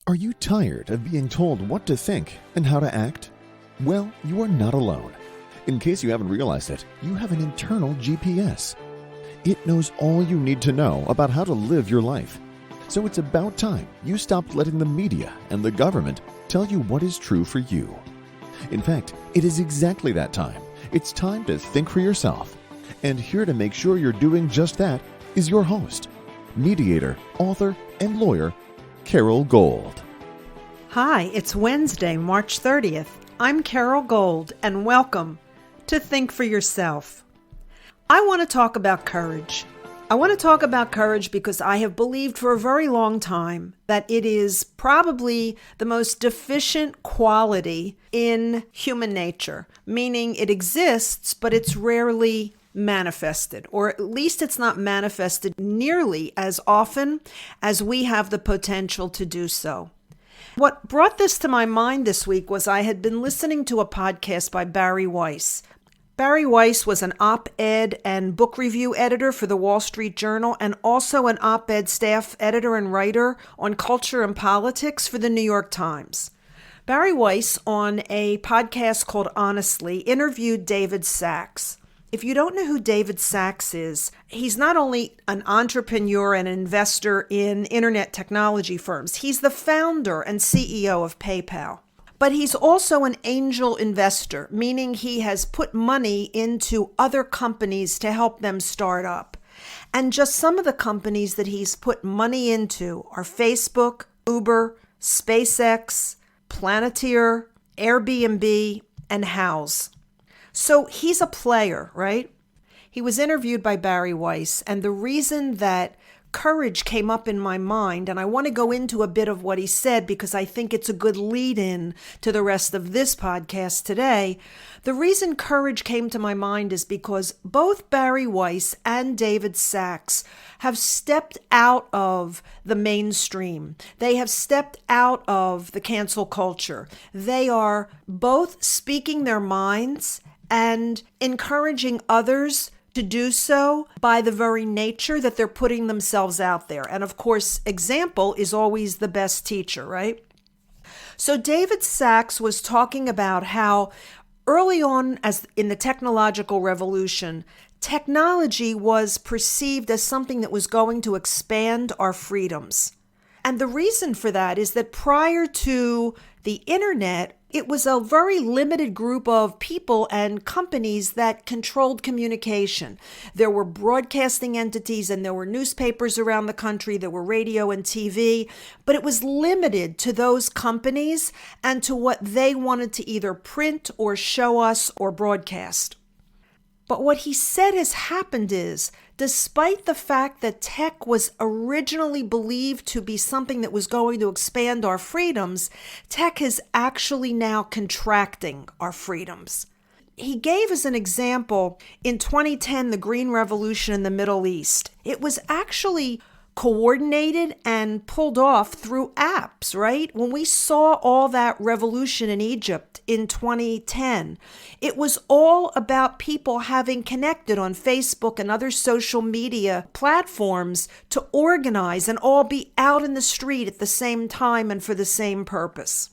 Are you tired of being told what to think and how to act? Well, you are not alone. In case you haven't realized it, you have an internal GPS. It knows all you need to know about how to live your life. So it's about time you stopped letting the media and the government tell you what is true for you. In fact, it is exactly that time. It's time to think for yourself. And here to make sure you're doing just that is your host, mediator, author, and lawyer, Carol Gold. Hi, it's Wednesday, March 30th. I'm Carol Gold, and welcome to Think for Yourself. I want to talk about courage. I want to talk about courage because I have believed for a very long time that it is probably the most deficient quality in human nature, meaning it exists, but it's rarely manifested, or at least it's not manifested nearly as often as we have the potential to do so. What brought this to my mind this week was I had been listening to a podcast by Bari Weiss. Bari Weiss was an op-ed and book review editor for the Wall Street Journal and also an op-ed staff editor and writer on culture and politics for the New York Times. Bari Weiss, on a podcast called Honestly, interviewed David Sacks. If you don't know who David Sacks is, he's not only an entrepreneur and investor in internet technology firms, he's the founder and CEO of PayPal. But he's also an angel investor, meaning he has put money into other companies to help them start up. And just some of the companies that he's put money into are Facebook, Uber, SpaceX, Planeteer, Airbnb, and Houzz. So he's a player, right? He was interviewed by Bari Weiss, and the reason that courage came up in my mind, and I want to go into a bit of what he said because I think it's a good lead-in to the rest of this podcast today. The reason courage came to my mind is because both Bari Weiss and David Sacks have stepped out of the mainstream. They have stepped out of the cancel culture. They are both speaking their minds and encouraging others to do so by the very nature that they're putting themselves out there. And of course, example is always the best teacher, right? So David Sacks was talking about how early on, as in the technological revolution, technology was perceived as something that was going to expand our freedoms. And the reason for that is that prior to the internet, it was a very limited group of people and companies that controlled communication. There were broadcasting entities and there were newspapers around the country, there were radio and TV, but it was limited to those companies and to what they wanted to either print or show us or broadcast. But what he said has happened is, despite the fact that tech was originally believed to be something that was going to expand our freedoms, tech is actually now contracting our freedoms. He gave as an example, in 2010, the Green Revolution in the Middle East. It was actually coordinated and pulled off through apps, right? When we saw all that revolution in Egypt in 2010, it was all about people having connected on Facebook and other social media platforms to organize and all be out in the street at the same time and for the same purpose.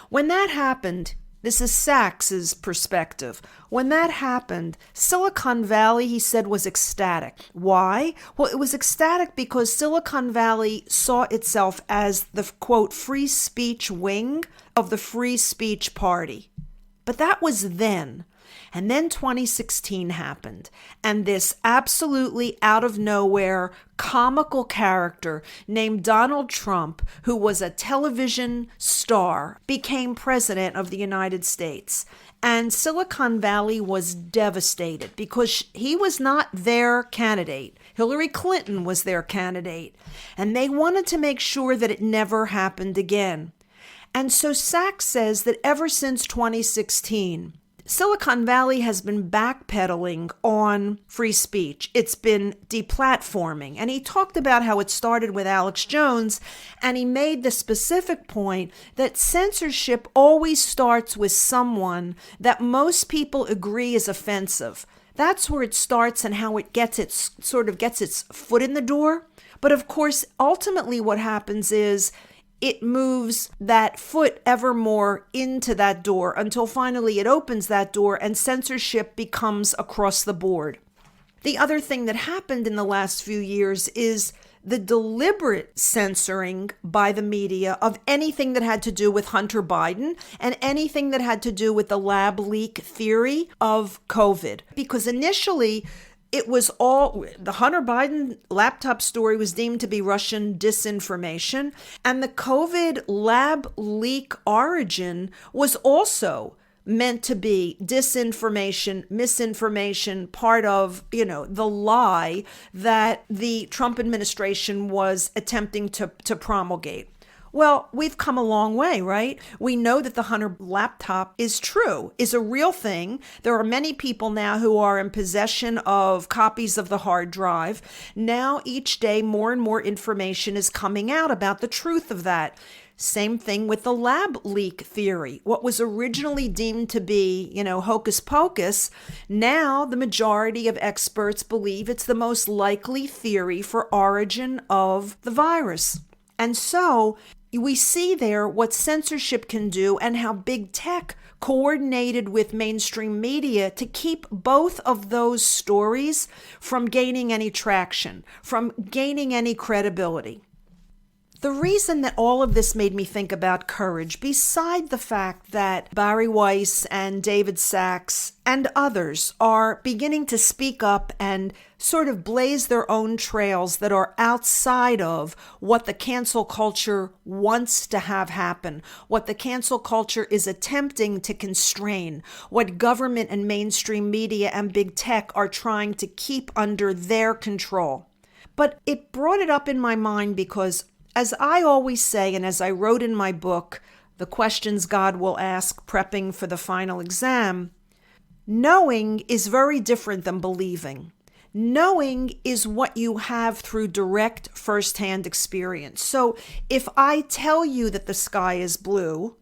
When that happened, this is Sacks's perspective. When that happened, Silicon Valley, he said, was ecstatic. Why? Well, it was ecstatic because Silicon Valley saw itself as the, quote, free speech wing of the free speech party. But that was then. And then 2016 happened, and this absolutely out of nowhere comical character named Donald Trump, who was a television star, became president of the United States. And Silicon Valley was devastated because he was not their candidate. Hillary Clinton was their candidate, and they wanted to make sure that it never happened again. And so Sacks says that ever since 2016, Silicon Valley has been backpedaling on free speech. It's been deplatforming. And he talked about how it started with Alex Jones, and he made the specific point that censorship always starts with someone that most people agree is offensive. That's where it starts and how it gets its foot in the door. But of course, ultimately what happens is it moves that foot ever more into that door until finally it opens that door and censorship becomes across the board. The other thing that happened in the last few years is the deliberate censoring by the media of anything that had to do with Hunter Biden and anything that had to do with the lab leak theory of COVID. Because initially, it was all the Hunter Biden laptop story was deemed to be Russian disinformation, and the COVID lab leak origin was also meant to be disinformation, misinformation, part of, the lie that the Trump administration was attempting to promulgate. Well, we've come a long way, right? We know that the Hunter laptop is true, is a real thing. There are many people now who are in possession of copies of the hard drive. Now, each day, more and more information is coming out about the truth of that. Same thing with the lab leak theory. What was originally deemed to be, hocus pocus, now the majority of experts believe it's the most likely theory for origin of the virus. And so we see there what censorship can do and how big tech coordinated with mainstream media to keep both of those stories from gaining any traction, from gaining any credibility. The reason that all of this made me think about courage, beside the fact that Bari Weiss and David Sachs and others are beginning to speak up and sort of blaze their own trails that are outside of what the cancel culture wants to have happen, what the cancel culture is attempting to constrain, what government and mainstream media and big tech are trying to keep under their control. But it brought it up in my mind because, as I always say, and as I wrote in my book, The Questions God Will Ask, Prepping for the Final Exam, knowing is very different than believing. Knowing is what you have through direct firsthand experience. So if I tell you that the sky is blue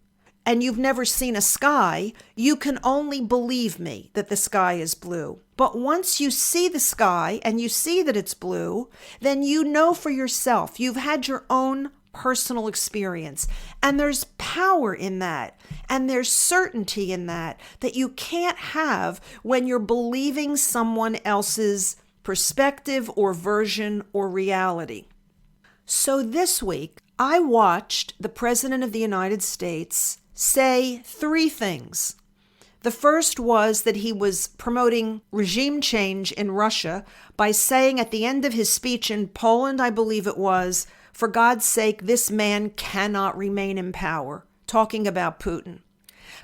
and you've never seen a sky, you can only believe me that the sky is blue. But once you see the sky and you see that it's blue, then you know for yourself. You've had your own personal experience. And there's power in that. And there's certainty in that you can't have when you're believing someone else's perspective or version or reality. So this week, I watched the President of the United States say three things. The first was that he was promoting regime change in Russia by saying at the end of his speech in Poland, I believe it was, for God's sake, this man cannot remain in power, talking about Putin.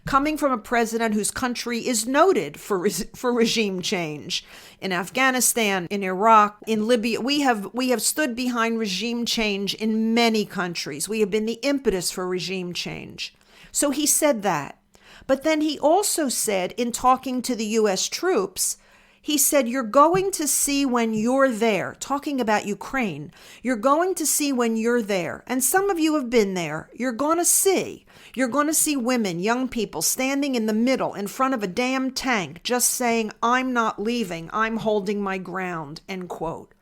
Coming from a president whose country is noted for regime change. In Afghanistan, in Iraq, in Libya, we have stood behind regime change in many countries. We have been the impetus for regime change. So he said that. But then he also said, in talking to the U.S. troops, he said, you're going to see when you're there, talking about Ukraine, you're going to see when you're there. And some of you have been there. You're going to see women, young people standing in the middle in front of a damn tank, just saying, I'm not leaving, I'm holding my ground, end quote.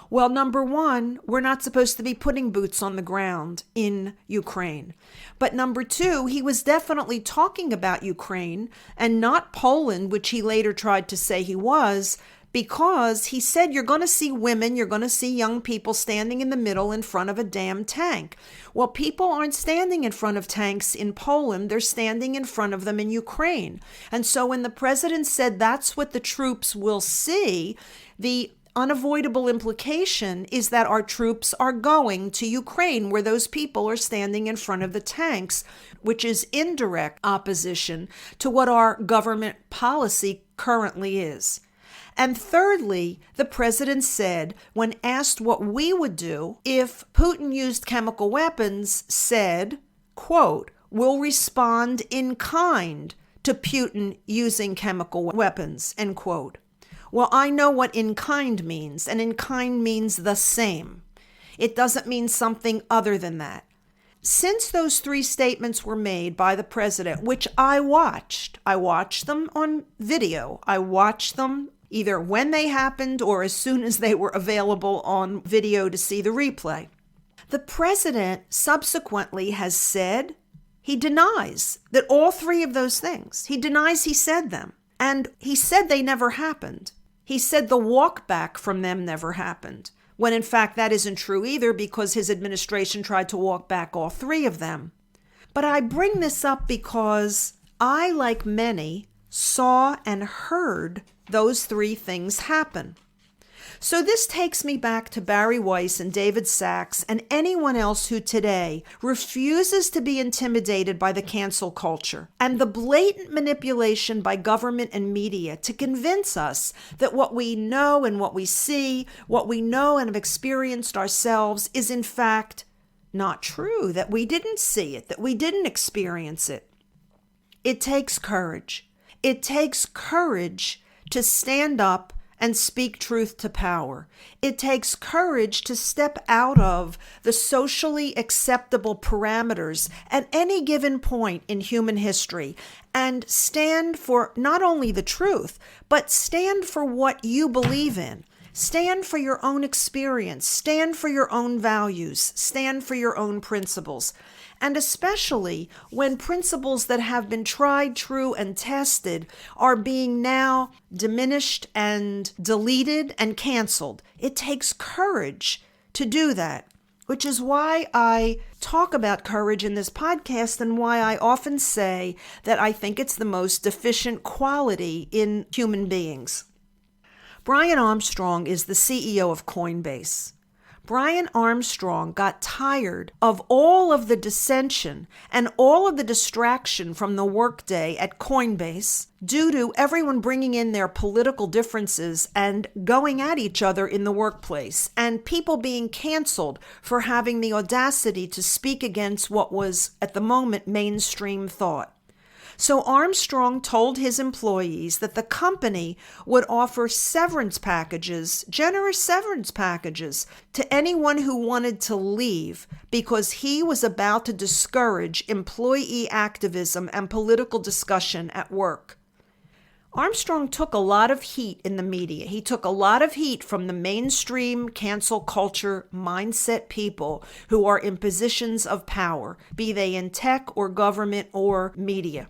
Well, number one, we're not supposed to be putting boots on the ground in Ukraine. But number two, he was definitely talking about Ukraine and not Poland, which he later tried to say he was, because he said you're going to see women, you're going to see young people standing in the middle in front of a damn tank. Well, people aren't standing in front of tanks in Poland, they're standing in front of them in Ukraine. And so when the president said that's what the troops will see, the unavoidable implication is that our troops are going to Ukraine, where those people are standing in front of the tanks, which is indirect opposition to what our government policy currently is. And thirdly, the president said, when asked what we would do if Putin used chemical weapons, said, quote, we'll respond in kind to Putin using chemical weapons, end quote. Well, I know what in kind means, and in kind means the same. It doesn't mean something other than that. Since those three statements were made by the president, which I watched them on video. I watched them either when they happened or as soon as they were available on video to see the replay. The president subsequently has said he denies that all three of those things. He denies he said them. And he said they never happened. He said the walk back from them never happened, when in fact that isn't true either, because his administration tried to walk back all three of them. But I bring this up because I, like many, saw and heard those three things happen. So this takes me back to Bari Weiss and David Sacks and anyone else who today refuses to be intimidated by the cancel culture and the blatant manipulation by government and media to convince us that what we know and what we see, what we know and have experienced ourselves is in fact not true, that we didn't see it, that we didn't experience it. It takes courage. It takes courage to stand up and speak truth to power. It takes courage to step out of the socially acceptable parameters at any given point in human history and stand for not only the truth, but stand for what you believe in. Stand for your own experience. Stand for your own values. Stand for your own principles. And especially when principles that have been tried, true, and tested are being now diminished and deleted and canceled. It takes courage to do that, which is why I talk about courage in this podcast and why I often say that I think it's the most deficient quality in human beings. Brian Armstrong is the CEO of Coinbase. Brian Armstrong got tired of all of the dissension and all of the distraction from the workday at Coinbase due to everyone bringing in their political differences and going at each other in the workplace, and people being canceled for having the audacity to speak against what was, at the moment, mainstream thought. So Armstrong told his employees that the company would offer severance packages, generous severance packages, to anyone who wanted to leave because he was about to discourage employee activism and political discussion at work. Armstrong took a lot of heat in the media. He took a lot of heat from the mainstream cancel culture mindset people who are in positions of power, be they in tech or government or media.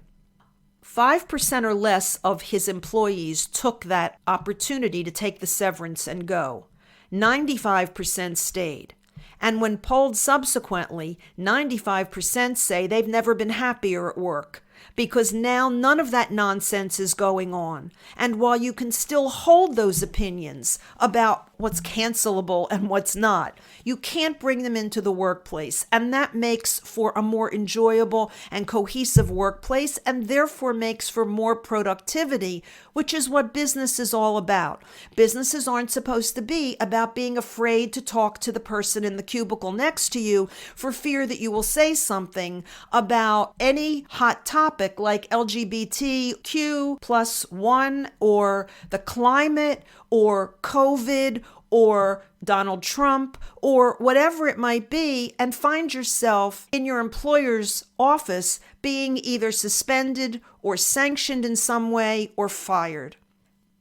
5% or less of his employees took that opportunity to take the severance and go. 95% stayed. And when polled subsequently, 95% say they've never been happier at work because now none of that nonsense is going on. And while you can still hold those opinions about what's cancelable and what's not, you can't bring them into the workplace. And that makes for a more enjoyable and cohesive workplace and therefore makes for more productivity, which is what business is all about. Businesses aren't supposed to be about being afraid to talk to the person in the cubicle next to you for fear that you will say something about any hot topic like LGBTQ+1 or the climate or COVID or Donald Trump or whatever it might be, and find yourself in your employer's office being either suspended or sanctioned in some way or fired.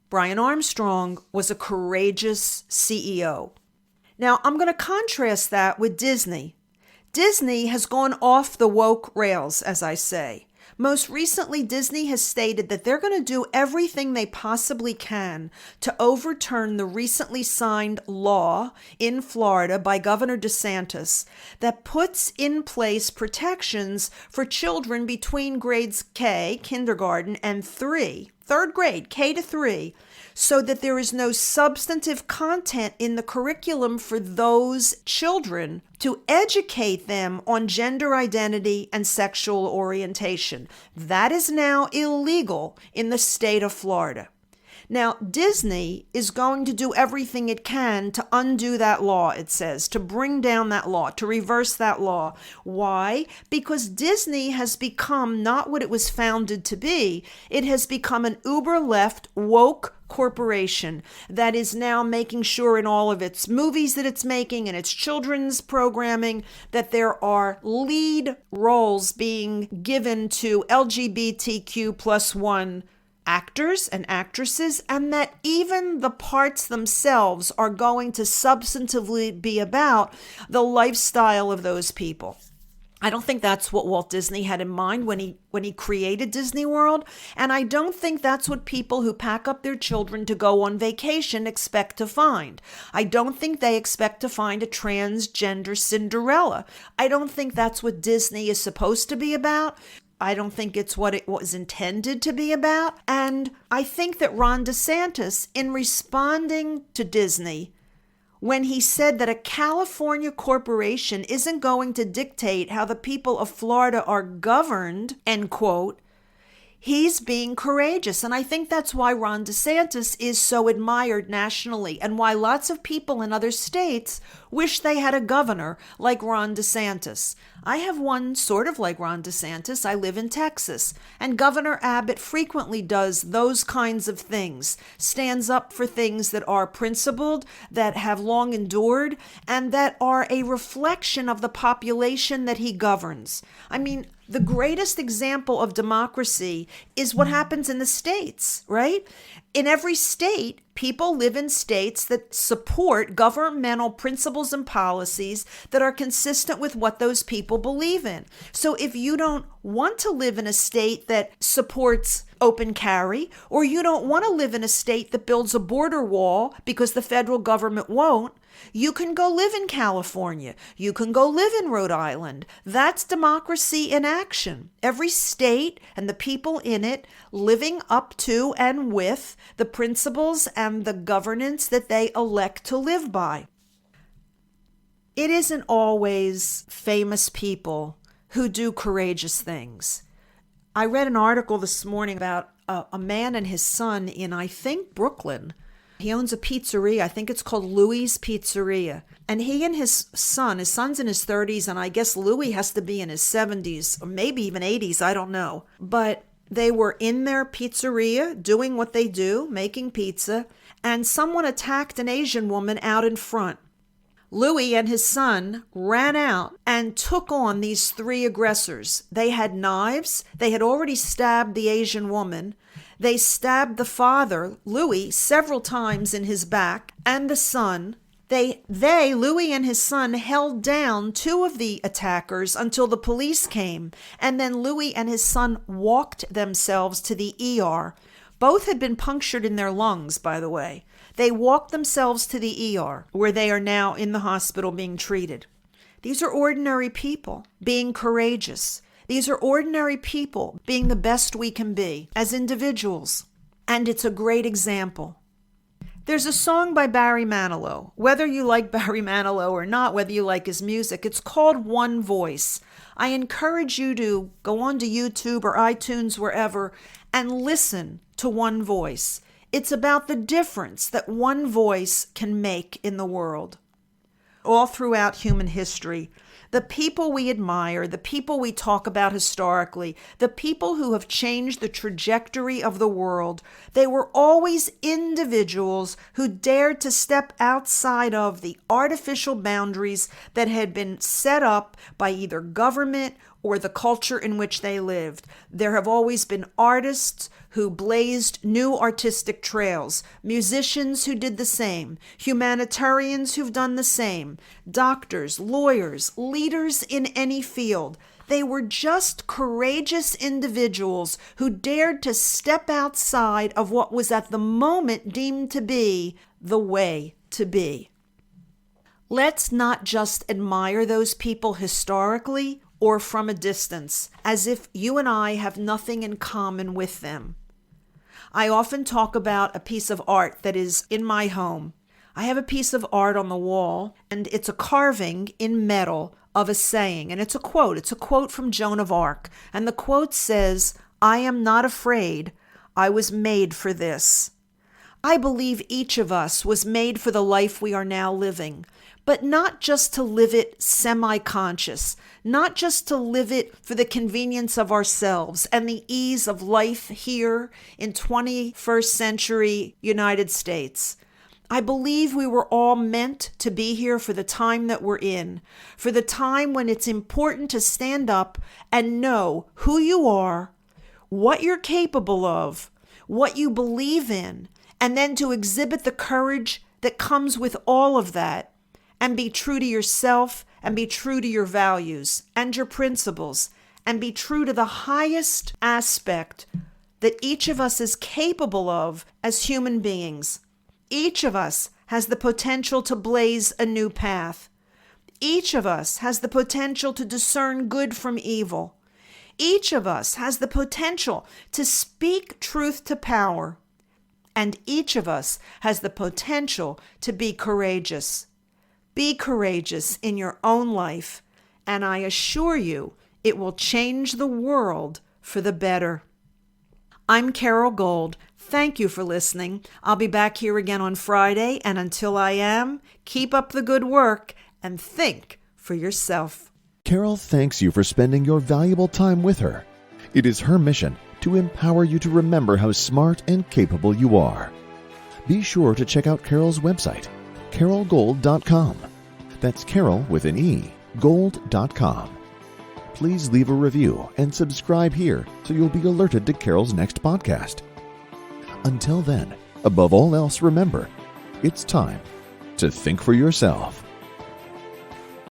Brian Armstrong was a courageous CEO. Now, I'm going to contrast that with Disney. Disney has gone off the woke rails, as I say. Most recently, Disney has stated that they're going to do everything they possibly can to overturn the recently signed law in Florida by Governor DeSantis that puts in place protections for children between grades K, kindergarten, and third grade, K to 3, so that there is no substantive content in the curriculum for those children to educate them on gender identity and sexual orientation. That is now illegal in the state of Florida. Now, Disney is going to do everything it can to undo that law, it says, to bring down that law, to reverse that law. Why? Because Disney has become not what it was founded to be. It has become an uber-left, woke corporation that is now making sure in all of its movies that it's making and its children's programming that there are lead roles being given to LGBTQ+1 actors and actresses, and that even the parts themselves are going to substantively be about the lifestyle of those people. I don't think that's what Walt Disney had in mind when he created Disney World, and I don't think that's what people who pack up their children to go on vacation expect to find. I don't think they expect to find a transgender Cinderella. I don't think that's what Disney is supposed to be about. I don't think it's what it was intended to be about. And I think that Ron DeSantis, in responding to Disney, when he said that a California corporation isn't going to dictate how the people of Florida are governed, end quote, he's being courageous. And I think that's why Ron DeSantis is so admired nationally and why lots of people in other states wish they had a governor like Ron DeSantis. I have one sort of like Ron DeSantis. I live in Texas, and Governor Abbott frequently does those kinds of things, stands up for things that are principled, that have long endured, and that are a reflection of the population that he governs. I mean, the greatest example of democracy is what happens in the states, right? In every state, people live in states that support governmental principles and policies that are consistent with what those people believe in. So if you don't want to live in a state that supports open carry, or you don't want to live in a state that builds a border wall because the federal government won't, you can go live in California. You can go live in Rhode Island. That's democracy in action. Every state and the people in it living up to and with the principles and the governance that they elect to live by. It isn't always famous people who do courageous things. I read an article this morning about a man and his son in, I think, Brooklyn. He owns a pizzeria. I think it's called Louis' Pizzeria. And he and his son's in his 30s, and I guess Louis has to be in his 70s, or maybe even 80s, I don't know. But they were in their pizzeria doing what they do, making pizza, and someone attacked an Asian woman out in front. Louis and his son ran out and took on these three aggressors. They had knives. They had already stabbed the Asian woman. They stabbed the father, Louis, several times in his back, and the son. Louis and his son, held down two of the attackers until the police came, and then Louis and his son walked themselves to the ER. Both had been punctured in their lungs, by the way. They walked themselves to the ER, where they are now in the hospital being treated. These are ordinary people being courageous. These are ordinary people being the best we can be as individuals. And it's a great example. There's a song by Barry Manilow. Whether you like Barry Manilow or not, whether you like his music, it's called One Voice. I encourage you to go onto YouTube or iTunes, wherever, and listen to One Voice. It's about the difference that one voice can make in the world. All throughout human history, the people we admire, the people we talk about historically, the people who have changed the trajectory of the world, they were always individuals who dared to step outside of the artificial boundaries that had been set up by either government or the culture in which they lived. There have always been artists who blazed new artistic trails, musicians who did the same, humanitarians who've done the same, doctors, lawyers, leaders in any field. They were just courageous individuals who dared to step outside of what was at the moment deemed to be the way to be. Let's not just admire those people historically or from a distance, as if you and I have nothing in common with them. I often talk about a piece of art that is in my home. I have a piece of art on the wall, and it's a carving in metal of a saying, and it's a quote. It's a quote from Joan of Arc, and the quote says, "I am not afraid. I was made for this." I believe each of us was made for the life we are now living, but not just to live it semi-conscious, not just to live it for the convenience of ourselves and the ease of life here in 21st century United States. I believe we were all meant to be here for the time that we're in, for the time when it's important to stand up and know who you are, what you're capable of, what you believe in, and then to exhibit the courage that comes with all of that, and be true to yourself, and be true to your values and your principles, and be true to the highest aspect that each of us is capable of as human beings. Each of us has the potential to blaze a new path. Each of us has the potential to discern good from evil. Each of us has the potential to speak truth to power. And each of us has the potential to be courageous. Be courageous in your own life, and I assure you it will change the world for the better. I'm Carol Gold. Thank you for listening. I'll be back here again on Friday, and until I am, keep up the good work and think for yourself. Carol thanks you for spending your valuable time with her. It is her mission to empower you to remember how smart and capable you are. Be sure to check out Carol's website, carolgold.com. That's Carol with an E, gold.com. Please leave a review and subscribe here so you'll be alerted to Carol's next podcast. Until then, above all else, remember, it's time to think for yourself.